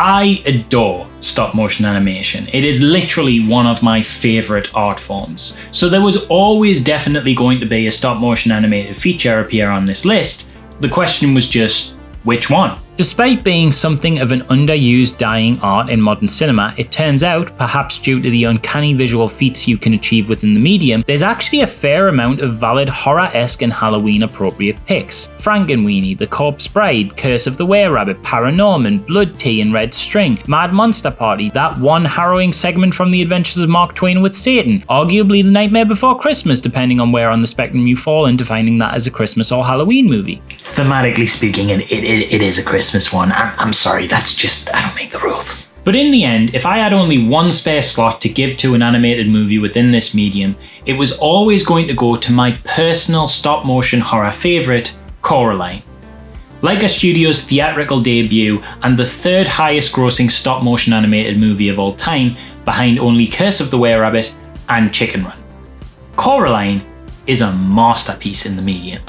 I adore stop motion animation. It is literally one of my favourite art forms. So there was always definitely going to be a stop motion animated feature appear on this list. The question was just, which one? Despite being something of an underused dying art in modern cinema, it turns out, perhaps due to the uncanny visual feats you can achieve within the medium, there's actually a fair amount of valid horror-esque and Halloween-appropriate picks. Frankenweenie, The Corpse Bride, Curse of the Were-Rabbit, Paranorman, Blood Tea and Red String, Mad Monster Party, that one harrowing segment from The Adventures of Mark Twain with Satan, arguably The Nightmare Before Christmas, depending on where on the spectrum you fall into finding that as a Christmas or Halloween movie. Thematically speaking, it is a Christmas one. I'm sorry, that's just, I don't make the rules. But in the end, if I had only one spare slot to give to an animated movie within this medium, it was always going to go to my personal stop motion horror favourite, Coraline. Laika Studios' theatrical debut and the third highest grossing stop motion animated movie of all time, behind only Curse of the Were-Rabbit and Chicken Run. Coraline is a masterpiece in the medium.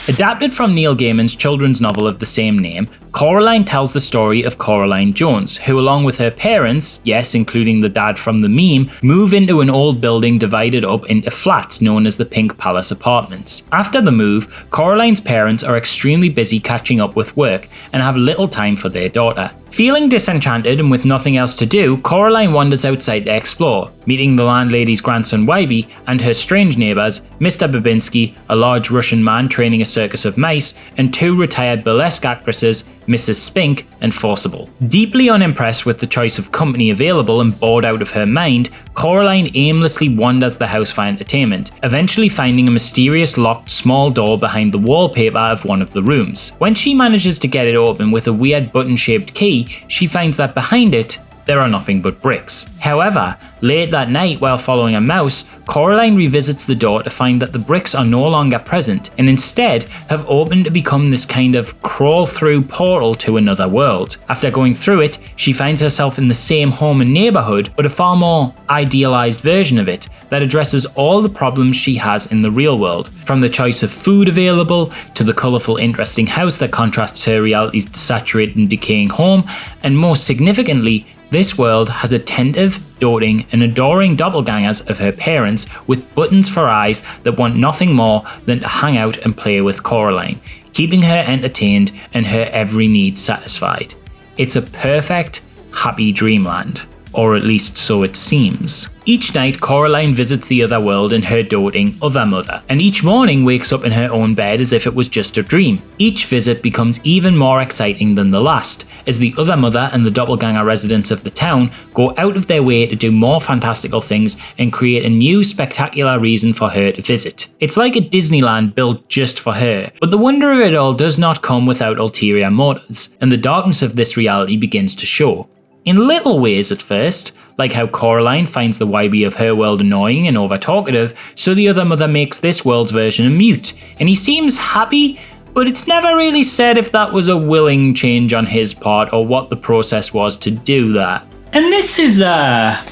Adapted from Neil Gaiman's children's novel of the same name, Coraline tells the story of Coraline Jones, who along with her parents, yes including the dad from the meme, move into an old building divided up into flats known as the Pink Palace Apartments. After the move, Coraline's parents are extremely busy catching up with work and have little time for their daughter. Feeling disenchanted and with nothing else to do, Coraline wanders outside to explore, meeting the landlady's grandson Wybie and her strange neighbours, Mr. Babinski, a large Russian man training a circus of mice, and two retired burlesque actresses, Mrs. Spink and Forcible. Deeply unimpressed with the choice of company available and bored out of her mind, Coraline aimlessly wanders the house for entertainment, eventually finding a mysterious locked small door behind the wallpaper of one of the rooms. When she manages to get it open with a weird button-shaped key, she finds that behind it, there are nothing but bricks. However, late that night while following a mouse, Coraline revisits the door to find that the bricks are no longer present and instead have opened to become this kind of crawl-through portal to another world. After going through it, she finds herself in the same home and neighbourhood, but a far more idealised version of it that addresses all the problems she has in the real world, from the choice of food available to the colourful interesting house that contrasts her reality's desaturated and decaying home, and most significantly, this world has attentive, doting and adoring doppelgangers of her parents with buttons for eyes that want nothing more than to hang out and play with Coraline, keeping her entertained and her every need satisfied. It's a perfect, happy dreamland. Or at least so it seems. Each night, Coraline visits the other world in her doting other mother, and each morning wakes up in her own bed as if it was just a dream. Each visit becomes even more exciting than the last, as the other mother and the doppelganger residents of the town go out of their way to do more fantastical things and create a new spectacular reason for her to visit. It's like a Disneyland built just for her, but the wonder of it all does not come without ulterior motives, and the darkness of this reality begins to show. In little ways at first, like how Coraline finds the Wybie of her world annoying and over-talkative, so the other mother makes this world's version a mute, and he seems happy, but it's never really said if that was a willing change on his part or what the process was to do that. And this is a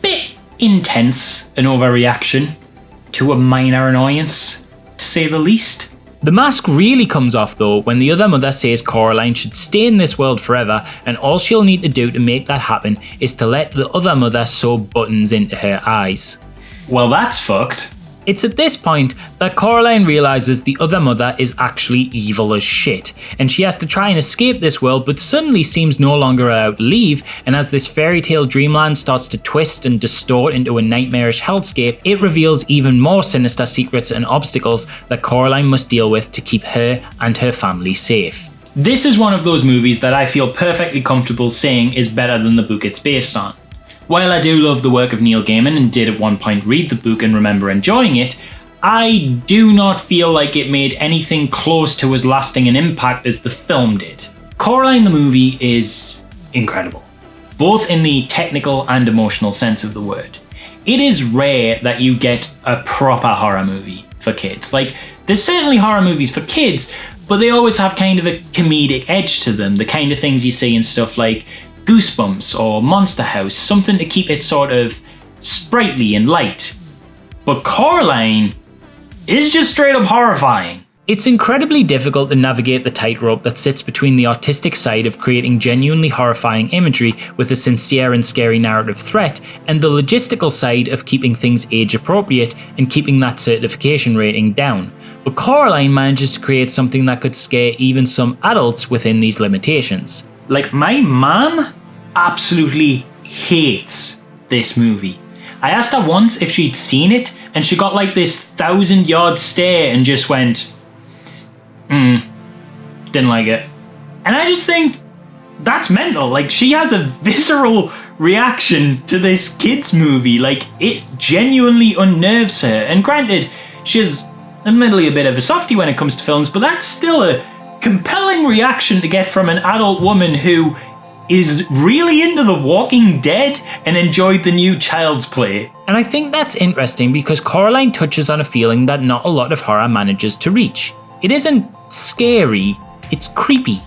bit intense an overreaction to a minor annoyance, to say the least. The mask really comes off though when the other mother says Coraline should stay in this world forever, and all she'll need to do to make that happen is to let the other mother sew buttons into her eyes. Well, that's fucked. It's at this point that Coraline realises the other mother is actually evil as shit, and she has to try and escape this world but suddenly seems no longer allowed to leave, and as this fairy tale dreamland starts to twist and distort into a nightmarish hellscape, it reveals even more sinister secrets and obstacles that Coraline must deal with to keep her and her family safe. This is one of those movies that I feel perfectly comfortable saying is better than the book it's based on. While I do love the work of Neil Gaiman and did at one point read the book and remember enjoying it, I do not feel like it made anything close to as lasting an impact as the film did. Coraline the movie is incredible, both in the technical and emotional sense of the word. It is rare that you get a proper horror movie for kids. Like, there's certainly horror movies for kids, but they always have kind of a comedic edge to them, the kind of things you see in stuff like Goosebumps or Monster House, something to keep it sort of sprightly and light. But Coraline is just straight up horrifying. It's incredibly difficult to navigate the tightrope that sits between the artistic side of creating genuinely horrifying imagery with a sincere and scary narrative threat, and the logistical side of keeping things age appropriate and keeping that certification rating down. But Coraline manages to create something that could scare even some adults within these limitations. Like, my mom absolutely hates this movie. I asked her once if she'd seen it, and she got like this 1,000-yard stare and just went, didn't like it. And I just think that's mental. Like, she has a visceral reaction to this kids movie. Like, it genuinely unnerves her. And granted, she's admittedly a bit of a softie when it comes to films, but that's still a compelling reaction to get from an adult woman who is really into The Walking Dead and enjoyed the new Child's Play. And I think that's interesting because Coraline touches on a feeling that not a lot of horror manages to reach. It isn't scary, it's creepy.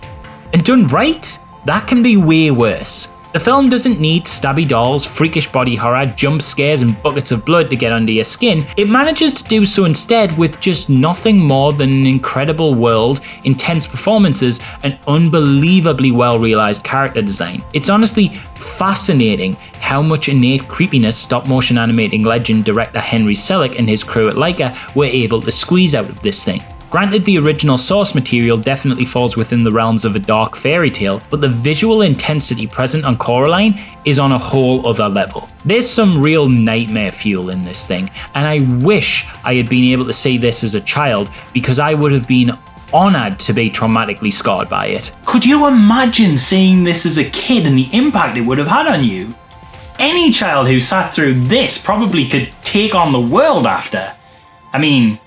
And done right, that can be way worse. The film doesn't need stabby dolls, freakish body horror, jump scares and buckets of blood to get under your skin. It manages to do so instead with just nothing more than an incredible world, intense performances and unbelievably well realised character design. It's honestly fascinating how much innate creepiness stop motion animating legend director Henry Selick and his crew at Laika were able to squeeze out of this thing. Granted, the original source material definitely falls within the realms of a dark fairy tale, but the visual intensity present on Coraline is on a whole other level. There's some real nightmare fuel in this thing, and I wish I had been able to see this as a child because I would have been honoured to be traumatically scarred by it. Could you imagine seeing this as a kid and the impact it would have had on you? Any child who sat through this probably could take on the world after. I mean,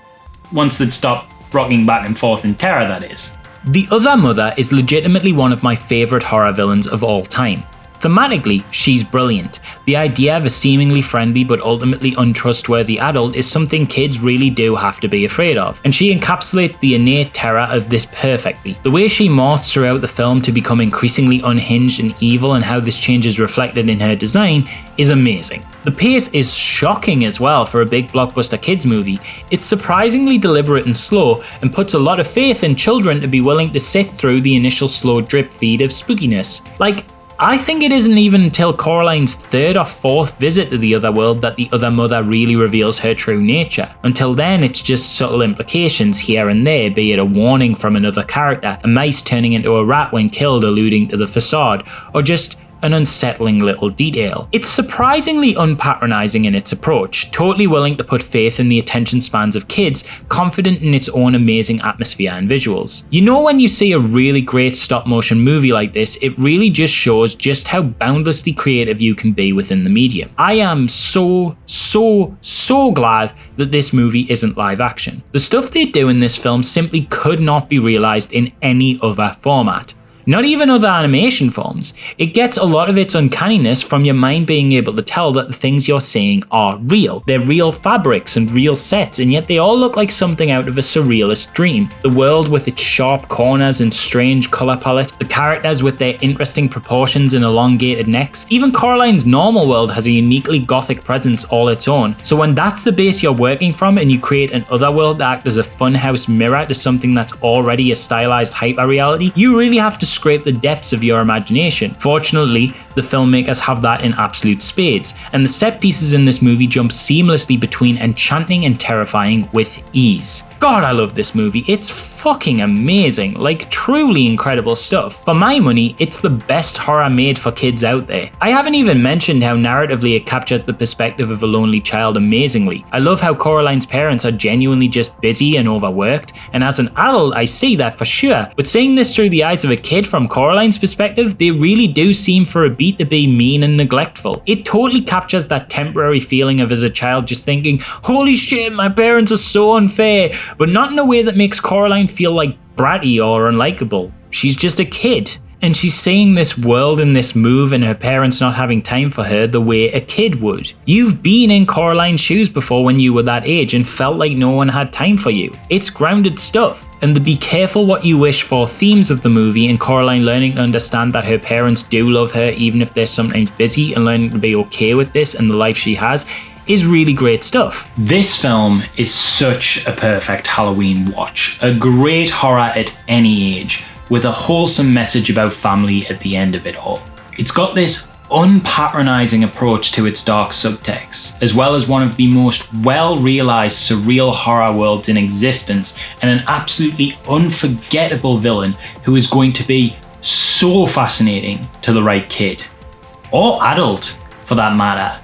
once they'd stopped rocking back and forth in terror, that is. The Other Mother is legitimately one of my favourite horror villains of all time. Thematically, she's brilliant. The idea of a seemingly friendly but ultimately untrustworthy adult is something kids really do have to be afraid of, and she encapsulates the innate terror of this perfectly. The way she morphs throughout the film to become increasingly unhinged and evil and how this change is reflected in her design is amazing. The pace is shocking as well for a big blockbuster kids movie. It's surprisingly deliberate and slow and puts a lot of faith in children to be willing to sit through the initial slow drip feed of spookiness. Like, I think it isn't even until Coraline's third or fourth visit to the other world that the Other Mother really reveals her true nature. Until then, it's just subtle implications here and there, be it a warning from another character, a mice turning into a rat when killed alluding to the facade, or just an unsettling little detail. It's surprisingly unpatronising in its approach, totally willing to put faith in the attention spans of kids, confident in its own amazing atmosphere and visuals. You know, when you see a really great stop motion movie like this, it really just shows just how boundlessly creative you can be within the medium. I am so glad that this movie isn't live action. The stuff they do in this film simply could not be realised in any other format. Not even other animation forms. It gets a lot of its uncanniness from your mind being able to tell that the things you're seeing are real. They're real fabrics and real sets, and yet they all look like something out of a surrealist dream. The world with its sharp corners and strange colour palette, the characters with their interesting proportions and elongated necks. Even Coraline's normal world has a uniquely gothic presence all its own. So when that's the base you're working from and you create an other world that acts as a funhouse mirror to something that's already a stylized hyper-reality, you really have to scrape the depths of your imagination. Fortunately, the filmmakers have that in absolute spades, and the set pieces in this movie jump seamlessly between enchanting and terrifying with ease. God, I love this movie. It's fucking amazing, like truly incredible stuff. For my money, it's the best horror made for kids out there. I haven't even mentioned how narratively it captures the perspective of a lonely child amazingly. I love how Coraline's parents are genuinely just busy and overworked, and as an adult I see that for sure, but seeing this through the eyes of a kid from Coraline's perspective, they really do seem for a beat to be mean and neglectful. It totally captures that temporary feeling of as a child just thinking, holy shit, my parents are so unfair, but not in a way that makes Coraline feel like bratty or unlikable. She's just a kid. And she's seeing this world and this move and her parents not having time for her the way a kid would. You've been in Coraline's shoes before when you were that age and felt like no one had time for you. It's grounded stuff. And the be careful what you wish for themes of the movie and Coraline learning to understand that her parents do love her even if they're sometimes busy and learning to be okay with this and the life she has is really great stuff. This film is such a perfect Halloween watch. A great horror at any age, with a wholesome message about family at the end of it all. It's got this unpatronising approach to its dark subtext, as well as one of the most well-realised surreal horror worlds in existence, and an absolutely unforgettable villain who is going to be so fascinating to the right kid. Or adult, for that matter.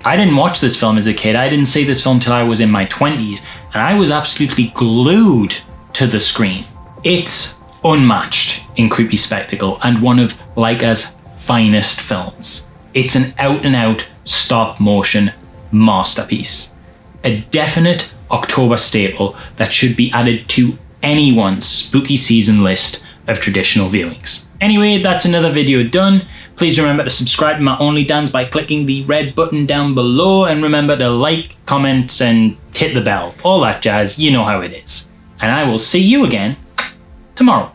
I didn't watch this film as a kid. I didn't see this film till I was in my 20s, and I was absolutely glued to the screen. It's unmatched in creepy spectacle and one of Laika's finest films. It's an out-and-out stop-motion masterpiece. A definite October staple that should be added to anyone's spooky season list of traditional viewings. Anyway, that's another video done. Please remember to subscribe to my OnlyDans by clicking the red button down below, and remember to like, comment, and hit the bell. All that jazz, you know how it is. And I will see you again tomorrow.